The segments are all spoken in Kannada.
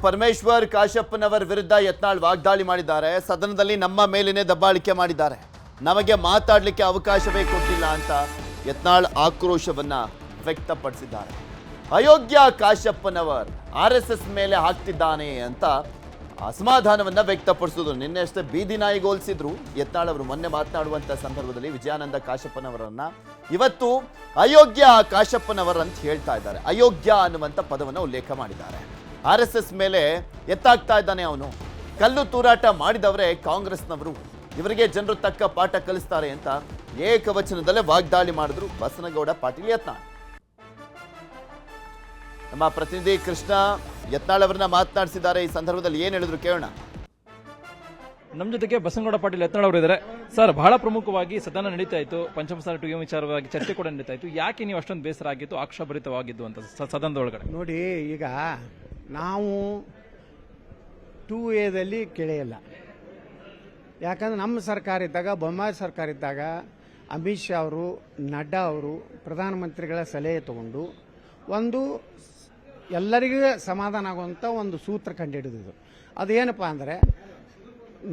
ಪರಮೇಶ್ವರ್ ಕಾಶಪ್ಪನವರ ವಿರುದ್ಧ ಯತ್ನಾಳ್ ವಾಗ್ದಾಳಿ ಮಾಡಿದ್ದಾರೆ. ಸದನದಲ್ಲಿ ನಮ್ಮ ಮೇಲೇನೆ ದಬ್ಬಾಳಿಕೆ ಮಾಡಿದ್ದಾರೆ, ನಮಗೆ ಮಾತಾಡಲಿಕ್ಕೆ ಅವಕಾಶವೇ ಕೊಟ್ಟಿಲ್ಲ ಅಂತ ಯತ್ನಾಳ್ ಆಕ್ರೋಶವನ್ನ ವ್ಯಕ್ತಪಡಿಸಿದ್ದಾರೆ. ಅಯೋಗ್ಯ ಕಾಶಪ್ಪನವರ್ RSS ಮೇಲೆ ಹಾಕ್ತಿದ್ದಾನೆ ಅಂತ ಅಸಮಾಧಾನವನ್ನ ವ್ಯಕ್ತಪಡಿಸಿದ್ರು. ನಿನ್ನೆ ಅಷ್ಟೇ ಬೀದಿ ನಾಯಿಗೆ ಹೋಲಿಸಿದ್ರು ಯತ್ನಾಳ್ ಅವರು ಮೊನ್ನೆ ಮಾತನಾಡುವಂತ ಸಂದರ್ಭದಲ್ಲಿ ವಿಜಯಾನಂದ ಕಾಶಪ್ಪನವರನ್ನ. ಇವತ್ತು ಅಯೋಗ್ಯ ಕಾಶಪ್ಪನವರ್ ಅಂತ ಹೇಳ್ತಾ ಇದ್ದಾರೆ. ಅಯೋಗ್ಯ ಅನ್ನುವಂಥ ಪದವನ್ನು ಉಲ್ಲೇಖ ಮಾಡಿದ್ದಾರೆ. RSS ಮೇಲೆ ಎತ್ತಾಗ್ತಾ ಇದ್ದಾನೆ ಅವನು. ಕಲ್ಲು ತೂರಾಟ ಮಾಡಿದವರೇ ಕಾಂಗ್ರೆಸ್ನವರು, ಇವರಿಗೆ ಜನರು ತಕ್ಕ ಪಾಠ ಕಲಿಸ್ತಾರೆ ಅಂತ ಏಕವಚನದಲ್ಲೇ ವಾಗ್ದಾಳಿ ಮಾಡಿದ್ರು ಬಸನಗೌಡ ಪಾಟೀಲ್ ಯತ್ನಾಳ್. ನಮ್ಮ ಪ್ರತಿನಿಧಿ ಕೃಷ್ಣ ಯತ್ನಾಳ್ ಅವರನ್ನ ಮಾತನಾಡಿಸಿದ್ದಾರೆ. ಈ ಸಂದರ್ಭದಲ್ಲಿ ಏನ್ ಹೇಳಿದ್ರು ಕೇಳೋಣ. ನಮ್ಮ ಜೊತೆಗೆ ಬಸನಗೌಡ ಪಾಟೀಲ್ ಯತ್ನಾಳ್ ಅವರು ಇದ್ದಾರೆ. ಸರ್, ಬಹಳ ಪ್ರಮುಖವಾಗಿ ಸದನ ನಡೀತಾ ಇತ್ತು, ಪಂಚಮಸಾಲಿ ಟು ವಿಚಾರವಾಗಿ ಚರ್ಚೆ ಕೂಡ ನಡೀತಾ ಇತ್ತು. ಯಾಕೆ ನೀವು ಅಷ್ಟೊಂದು ಬೇಸರ ಆಗಿತ್ತು, ಆಕ್ಷೇಪಭರಿತವಾಗಿದ್ದು ಅಂತ ಸದನದೊಳಗಡೆ? ನೋಡಿ, ಈಗ ನಾವು 2Aದಲ್ಲಿ ಕೇಳೆಯಲ್ಲ. ಯಾಕಂದ್ರೆ ನಮ್ಮ ಸರ್ಕಾರ ಇದ್ದಾಗ, ಬೊಮ್ಮಾಯಿ ಸರ್ಕಾರ ಇದ್ದಾಗ ಅಮಿತ್ ಶಾ ಅವರು, ನಡ್ಡಾ ಅವರು ಪ್ರಧಾನಮಂತ್ರಿಗಳ ಸಲಹೆ ತಗೊಂಡು ಒಂದು ಎಲ್ಲರಿಗೂ ಸಮಾಧಾನ ಆಗುವಂಥ ಒಂದು ಸೂತ್ರ ಕಂಡುಹಿಡಿದಿದ್ದು. ಅದೇನಪ್ಪ ಅಂದರೆ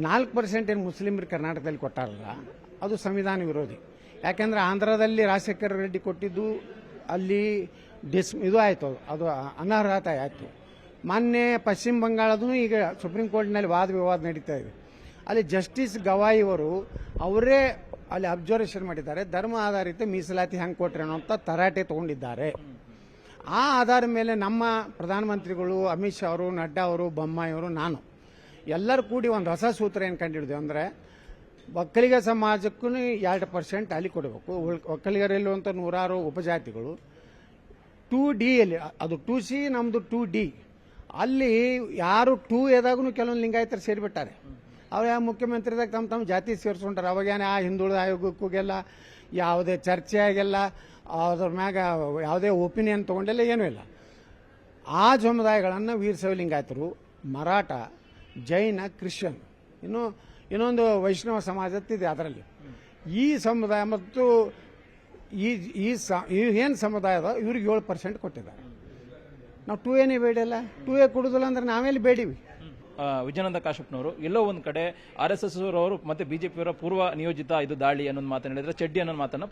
4% ಏನು ಮುಸ್ಲಿಮರು ಕರ್ನಾಟಕದಲ್ಲಿ ಕೊಟ್ಟಾರಲ್ಲ, ಅದು ಸಂವಿಧಾನ ವಿರೋಧಿ. ಯಾಕೆಂದರೆ ಆಂಧ್ರದಲ್ಲಿ ರಾಜಶೇಖರ ರೆಡ್ಡಿ ಕೊಟ್ಟಿದ್ದು ಅಲ್ಲಿ ಇದು ಆಯಿತು, ಅದು ಅನರ್ಹತೆ ಆಯಿತು. ಮೊನ್ನೆ ಪಶ್ಚಿಮ ಬಂಗಾಳದೂ ಈಗ ಸುಪ್ರೀಂ ಕೋರ್ಟ್ನಲ್ಲಿ ವಾದ ವಿವಾದ ನಡೀತಾ ಇದೆ. ಅಲ್ಲಿ ಜಸ್ಟಿಸ್ ಗವಾಯಿಯವರು ಅವರೇ ಅಲ್ಲಿ ಅಬ್ಸರ್ವೇಷನ್ ಮಾಡಿದ್ದಾರೆ, ಧರ್ಮ ಆಧಾರಿತ ಮೀಸಲಾತಿ ಹೆಂಗೆ ಕೊಟ್ರೆ ಅನ್ನೋಂಥ ತರಾಟೆ ತಗೊಂಡಿದ್ದಾರೆ. ಆ ಆಧಾರದ ಮೇಲೆ ನಮ್ಮ ಪ್ರಧಾನಮಂತ್ರಿಗಳು ಅಮಿತ್ ಶಾ ಅವರು, ನಡ್ಡಾ ಅವರು, ಬೊಮ್ಮಾಯಿ ಅವರು, ನಾನು ಎಲ್ಲರೂ ಕೂಡಿ ಒಂದು ಹೊಸ ಸೂತ್ರ ಏನು ಕಂಡುಹಿಡಿದೇವೆ ಅಂದರೆ, ಒಕ್ಕಲಿಗ ಸಮಾಜಕ್ಕೂ 2% ಅಲ್ಲಿ ಕೊಡಬೇಕು. ಒಕ್ಕಲಿಗರಲ್ಲಿರುವಂಥ 100 ಉಪಜಾತಿಗಳು 2Dಯಲ್ಲಿ, ಅದು 2C, ನಮ್ಮದು 2D. ಅಲ್ಲಿ ಯಾರು 2Aದಾಗೂ ಕೆಲವೊಂದು ಲಿಂಗಾಯತರು ಸೇರಿಬಿಟ್ಟಾರೆ. ಅವ್ರು ಯಾವ ಮುಖ್ಯಮಂತ್ರಿದಾಗ ತಮ್ಮ ತಮ್ಮ ಜಾತಿ ಸೇರಿಸ್ಕೊಂಡ್ರೆ. ಅವಾಗೇನೆ ಆ ಹಿಂದುಳಿದ ಆಯೋಗಕ್ಕೋಗೆಲ್ಲ ಯಾವುದೇ ಚರ್ಚೆ ಆಗಿಲ್ಲ, ಅದ್ರ ಮ್ಯಾಗ ಯಾವುದೇ ಒಪಿನಿಯನ್ ತೊಗೊಂಡೆಲ್ಲ ಏನೂ ಇಲ್ಲ. ಆ ಸಮುದಾಯಗಳನ್ನು ವೀರಶೈವ ಲಿಂಗಾಯತರು, ಮರಾಠ, ಜೈನ, ಕ್ರಿಶ್ಚಿಯನ್, ಇನ್ನೊಂದು ವೈಷ್ಣವ ಸಮಾಜತ್ತಿದೆ. ಅದರಲ್ಲಿ ಈ ಸಮುದಾಯ ಮತ್ತು ಈ ಏನು ಸಮುದಾಯ ಅದ ಇವ್ರಿಗೆ 7% ಕೊಟ್ಟಿದ್ದಾರೆ. ನಾವು 2Aನೇ ಬೇಡಿಲ್ಲ. 2A ಕೊಡುದಿಲ್ಲ ಅಂದ್ರೆ ನಾವೆಲ್ಲಿ ಬೇಡಿವಿ? ವಿಜಯಾನಂದ ಕಾಶಪ್ಪನವರು ಎಲ್ಲೋ ಒಂದ್ ಕಡೆ RSS ಅವರು ಮತ್ತೆ ಬಿಜೆಪಿಯವರ ಪೂರ್ವ ನಿಯೋಜಿತ ಇದು ದಾಳಿ ಅನ್ನೋದು ಮಾತನ್ನ ಹೇಳಿದ್ರೆ, ಚಡ್ಡಿ ಅನ್ನೋ ಮಾತನ್ನ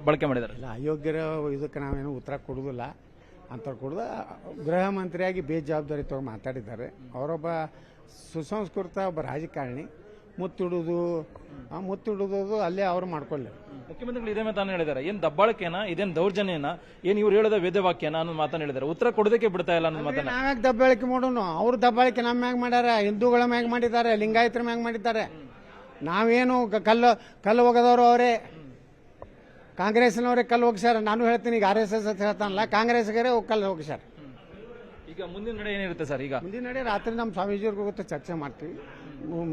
ಬಳಕೆ ಮಾಡಿದ್ದಾರೆ. ಇಲ್ಲ, ಅಯೋಗ್ಯರ ಇದಕ್ಕೆ ನಾವೇನು ಉತ್ತರ ಕೊಡುವುದಿಲ್ಲ ಅಂತ ಕೊಡುದ. ಗೃಹ ಮಂತ್ರಿಯಾಗಿ ಬೇಜವಾಬ್ದಾರಿ ತಗೊಂಡು ಮಾತಾಡಿದ್ದಾರೆ. ಅವರೊಬ್ಬ ಸುಸಂಸ್ಕೃತ ಒಬ್ಬ ರಾಜಕಾರಣಿ. ಮುತ್ತಿಡುವುದು ಅಲ್ಲೇ ಅವರು ಮಾಡ್ಕೊಳ್ಳಿ. ಮುಖ್ಯಮಂತ್ರಿಗಳು ಇದೇ ಮಾತನ್ನ ಹೇಳಿದ್ದಾರೆ. ಏನ್ ದಬ್ಬಾಳಿಕೆನ, ಇದೇನ್ ದೌರ್ಜನ್ಯನ, ಏನ್ ಇವ್ರು ಹೇಳದ ವೇದವಾಕ್ಯನ ಅನ್ನೋ ಮಾತನ್ನ ಹೇಳಿದ್ದಾರೆ. ಉತ್ತರ ಕೊಡೋದಕ್ಕೆ ಬಿಡ್ತಾ ಇಲ್ಲ ಅನ್ನೋ ಮಾತನ್ನ. ನಾವ್ಯಾಕೆ ದಬ್ಬಾಳಿಕೆ ಮಾಡೋಣ? ಅವ್ರು ದಬ್ಬಾಳಿಕೆ ನಮ್ಮ ಮ್ಯಾಗ ಮಾಡ್ಯಾರ, ಹಿಂದೂಗಳ ಮ್ಯಾಗ ಮಾಡಿದ್ದಾರೆ, ಲಿಂಗಾಯತರ ಮ್ಯಾಗ ಮಾಡಿದ್ದಾರೆ. ನಾವೇನು ಕಲ್ಲು ಹೋಗದವರು ಅವರೇ, ಕಾಂಗ್ರೆಸ್ನವರೇ ಕಲ್ಲು ಹೋಗ್ಸ್ಯಾರ. ನಾನು ಹೇಳ್ತೀನಿ, ಈಗ RSS ಅಂತ ಹೇಳ್ತಾನಲ್ಲ, ಕಾಂಗ್ರೆಸ್ಗರೇ ಕಲ್ಲು ಹೋಗ್ಸ್ಯಾರ. ಈಗ ಮುಂದಿನ ನಡೆ ಏನಿರುತ್ತೆ ಸರ್? ಈಗ ಮುಂದಿನ ನಡೆ ರಾತ್ರಿ ನಮ್ಮ ಸ್ವಾಮೀಜಿಯವ್ರಿಗೂ ಗೊತ್ತು, ಚರ್ಚೆ ಮಾಡ್ತೀವಿ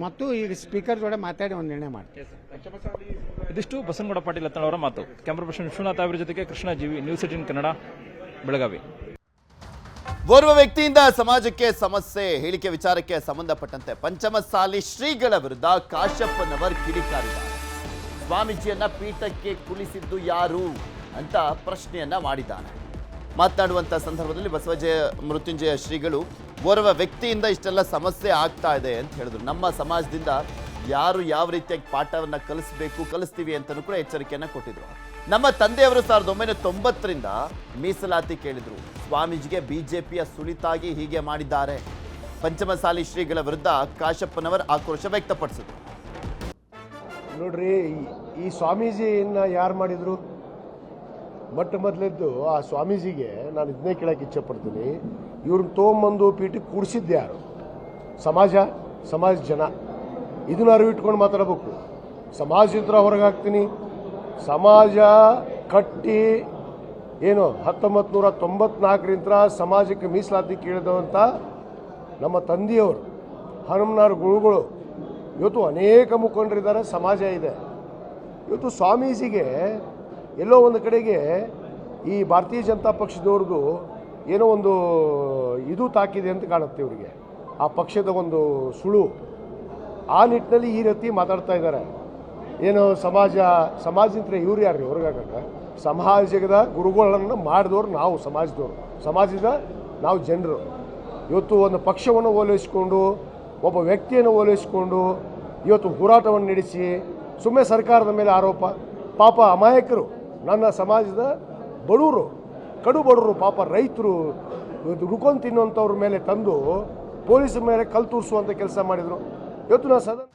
ಮತ್ತು ಈಗ ಸ್ಪೀಕರ್ ಜೊತೆ ಮಾತಾಡಿ ಒಂದು ನಿರ್ಣಯ ಮಾಡ್ತೀವಿ. ಇದಿಷ್ಟು ಬಸನಗೌಡ ಪಾಟೀಲ್ ಯತ್ನಾಳ್ ಅವರ ಮಾತು. ಕ್ಯಾಮರಾ ಪರ್ಸನ್ ವಿಶ್ವನಾಥ್ ಅವರ ಜೊತೆಗೆ ಕೃಷ್ಣ ಜೀವಿ, ನ್ಯೂಸ್ 18 ಕನ್ನಡ, ಬೆಳಗಾವಿ. ಓರ್ವ ವ್ಯಕ್ತಿಯಿಂದ ಸಮಾಜಕ್ಕೆ ಸಮಸ್ಯೆ ಹೇಳಿಕೆ ವಿಚಾರಕ್ಕೆ ಸಂಬಂಧಪಟ್ಟಂತೆ ಪಂಚಮಸಾಲಿ ಶ್ರೀಗಳ ವಿರುದ್ಧ ಕಾಶಪ್ಪನವರ್ ಕಿಡಿಕಾರಿದ್ದಾರೆ. ಸ್ವಾಮೀಜಿಯನ್ನ ಪೀಠಕ್ಕೆ ಕುಳಿಸಿದ್ದು ಯಾರು ಅಂತ ಪ್ರಶ್ನೆಯನ್ನ ಮಾಡಿದ್ದಾನೆ. ಮಾತನಾಡುವಂಥ ಸಂದರ್ಭದಲ್ಲಿ ಬಸವಜಯ ಮೃತ್ಯುಂಜಯ ಶ್ರೀಗಳು ಓರ್ವ ವ್ಯಕ್ತಿಯಿಂದ ಇಷ್ಟೆಲ್ಲ ಸಮಸ್ಯೆ ಆಗ್ತಾ ಇದೆ ಅಂತ ಹೇಳಿದ್ರು. ನಮ್ಮ ಸಮಾಜದಿಂದ ಯಾರು ಯಾವ ರೀತಿಯಾಗಿ ಪಾಠವನ್ನು ಕಲಿಸ್ತೀವಿ ಅಂತಲೂ ಕೂಡ ಎಚ್ಚರಿಕೆಯನ್ನು ಕೊಟ್ಟಿದ್ರು. ನಮ್ಮ ತಂದೆಯವರು 1990ರಿಂದ ಮೀಸಲಾತಿ ಕೇಳಿದ್ರು. ಸ್ವಾಮೀಜಿಗೆ ಬಿಜೆಪಿಯ ಸುಳಿತಾಗಿ ಹೀಗೆ ಮಾಡಿದ್ದಾರೆ. ಪಂಚಮಸಾಲಿ ಶ್ರೀಗಳ ವಿರುದ್ಧ ಕಾಶಪ್ಪನವರ್ ಆಕ್ರೋಶ ವ್ಯಕ್ತಪಡಿಸಿದ್ರು. ನೋಡ್ರಿ, ಈ ಸ್ವಾಮೀಜಿಯನ್ನ ಯಾರು ಮಾಡಿದ್ರು? ಮೊದಲೆದ್ದು ಆ ಸ್ವಾಮೀಜಿಗೆ ನಾನು ಇದನ್ನೇ ಕೇಳಕ್ಕೆ ಇಚ್ಛೆ ಪಡ್ತೀನಿ. ಇವ್ರನ್ನ ತೊಗೊಂಬಂದು ಪೀಠಕ್ಕೆ ಕೂಡಿಸಿದ್ದು ಯಾರು? ಸಮಾಜ ಜನ. ಇದನ್ನ ಅರಿವು ಇಟ್ಕೊಂಡು ಮಾತಾಡಬೇಕು. ಸಮಾಜದಿಂದ ಹೊರಗೆ ಹಾಕ್ತೀನಿ. ಸಮಾಜ ಕಟ್ಟಿ ಏನು 1994ರಿಂದ ಸಮಾಜಕ್ಕೆ ಮೀಸಲಾತಿ ಕೇಳಿದವಂಥ ನಮ್ಮ ತಂದೆಯವರು, ಹನುಮನಾರ್ ಗುರುಗಳು, ಇವತ್ತು ಅನೇಕ ಮುಖಂಡರಿದ್ದಾರೆ, ಸಮಾಜ ಇದೆ. ಇವತ್ತು ಸ್ವಾಮೀಜಿಗೆ ಎಲ್ಲೋ ಒಂದು ಕಡೆಗೆ ಈ ಭಾರತೀಯ ಜನತಾ ಪಕ್ಷದವ್ರದ್ದು ಏನೋ ಒಂದು ಇದು ತಾಕಿದೆ ಅಂತ ಕಾಣುತ್ತೆ ಇವರಿಗೆ, ಆ ಪಕ್ಷದ ಒಂದು ಸುಳು. ಆ ನಿಟ್ಟಿನಲ್ಲಿ ಈ ರೀತಿ ಮಾತಾಡ್ತಾ ಇದ್ದಾರೆ. ಏನು ಸಮಾಜದಿಂದ ಇವ್ರು ಯಾರು ಹೊರಗಾಕ? ಸಮಾಜದ ಗುರುಗಳನ್ನು ಮಾಡಿದವ್ರು ನಾವು, ಸಮಾಜದ ನಾವು ಜನರು. ಇವತ್ತು ಒಂದು ಪಕ್ಷವನ್ನು ಓಲೈಸಿಕೊಂಡು ಒಬ್ಬ ವ್ಯಕ್ತಿಯನ್ನು ಓಲೈಸಿಕೊಂಡು ಇವತ್ತು ಹೋರಾಟವನ್ನು ನಡೆಸಿ ಸುಮ್ಮನೆ ಸರ್ಕಾರದ ಮೇಲೆ ಆರೋಪ. ಪಾಪ ಅಮಾಯಕರು, ನನ್ನ ಸಮಾಜದ ಬಡವರು, ಕಡು ಬಡವರು, ಪಾಪ ರೈತರು, ರುಕೊಂಡು ತಿನ್ನುವಂಥವ್ರ ಮೇಲೆ ತಂದು ಪೊಲೀಸರ ಮೇಲೆ ಕಲ್ಲು ತೂರಿಸುವಂಥ ಕೆಲಸ ಮಾಡಿದರು. ಇವತ್ತು ನಾನು